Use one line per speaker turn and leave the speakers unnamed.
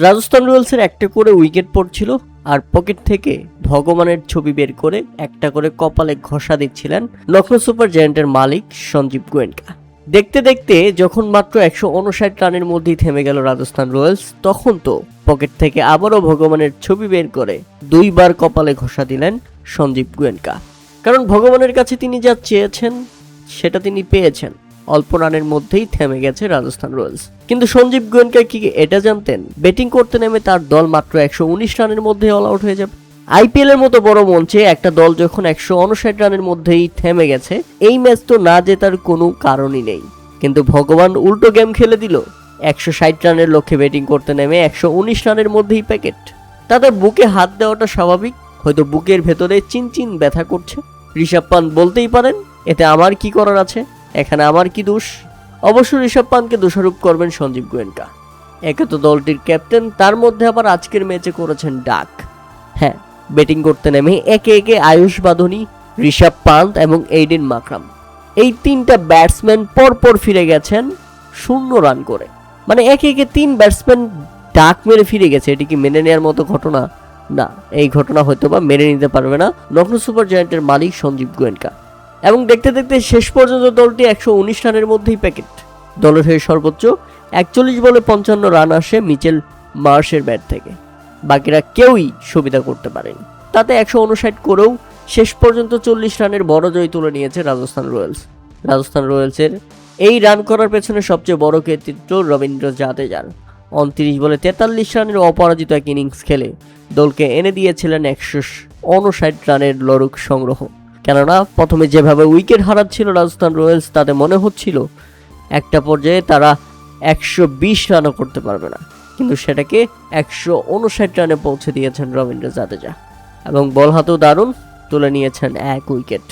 রাজস্থান রয়্যালসের একটা করে উইকেট পড়ছিল, আর পকেট থেকে ভগবানের ছবি বের করে একটা করে কপালে ঘষা দিচ্ছিলেন লখনৌ সুপার জায়ান্টের মালিক সঞ্জীব গোয়েঙ্কা। দেখতে দেখতে যখন মাত্র 159 রানের মধ্যেই থেমে গেল রাজস্থান রয়্যালস, তখন তো পকেট থেকে আবারও ভগবানের ছবি বের করে 2বার কপালে ঘষা দিলেন সঞ্জীব গোয়েঙ্কা। কারণ ভগবানের কাছে তিনি যা চেয়েছেন সেটা তিনি পেয়েছেন। অল্প রানের মধ্যেই থেমে গেছে রাজস্থান রয়্যালস। কিন্তু সঞ্জীব গোয়েঙ্কা কি এটা জানতেন ব্যাটিং করতে নেমে তার দল মাত্র 119 রানের মধ্যে অল আউট হয়ে যাবে? আইপিএল এর মতো বড় মঞ্চে একটা দল যখন 159 রানের মধ্যেই থেমে গেছে, এই ম্যাচ তো না জেতার কোনো কারণই নেই। কিন্তু ভগবান উল্টো গেম খেলে দিল। 160 রানের লক্ষ্যে ব্যাটিং করতে নেমে 119 রানের মধ্যেই প্যাকেট। তাদের বুকে হাত দেওয়াটা স্বাভাবিক, হয়তো বুকের ভেতরে চিনচিন ব্যথা করছে। ঋষভ পান্ত বলতেই পারেন, এতে আমার কি করার আছে, এখানে আমার কি দোষ? অবশ্য ঋষভ পান্তকে দোষারোপ করবেন সঞ্জীব গোয়েঙ্কা। একে তো দলটির ক্যাপ্টেন, তার মধ্যে আবার আজকের ম্যাচে করেছেন ডাক। হ্যাঁ, ব্যাটিং করতে নেমে একে একে আয়ুষ বাঁধনি, ঋষভ পান্ত এবং এইডেন মাকরাম, এই 3টা ব্যাটসম্যান পরপর ফিরে গেছেন 0 রান করে। মানে একে একে 3 ব্যাটসম্যান ডাক মেরে ফিরে গেছে। এটি কি মেনে নেওয়ার মতো ঘটনা? না, এই ঘটনা হয়তো বা মেনে নিতে পারবে না লখনৌ সুপার জায়ান্টের মালিক সঞ্জীব গোয়েঙ্কা। এবং দেখতে দেখতে শেষ পর্যন্ত দলটি 119 রানের মধ্যেই প্যাকেট। দলের হয়ে সর্বোচ্চ 41 বলে 55 রান আসে মিচেল মার্শের ব্যাট থেকে। বাকিরা কেউই সুবিধা করতে পারেনি। তাতে 159 করেও শেষ পর্যন্ত 40 রানের বড় জয় তুলে নিয়েছে রাজস্থান রয়্যালস। রাজস্থান রয়্যালসের এই রান করার পেছনে সবচেয়ে বড় কৃতিত্ব রবীন্দ্র জাদেজার। 29 বলে 43 রানের অপরাজিত এক ইনিংস খেলে দলকে এনে দিয়েছিলেন 159 রানের লড়ুক সংগ্রহ। কেননা প্রথমে যেভাবে উইকেট হারাচ্ছিল রাজস্থান রয়্যালস, তাতে মনে হচ্ছিল একটা পর্যায়ে তারা 120 রানও করতে পারবে না। কিন্তু সেটাকে 159 রানে পৌঁছে দিয়েছেন রবীন্দ্র জাদেজা, এবং বল হাতেও দারুণ তুলে নিয়েছেন 1 উইকেট।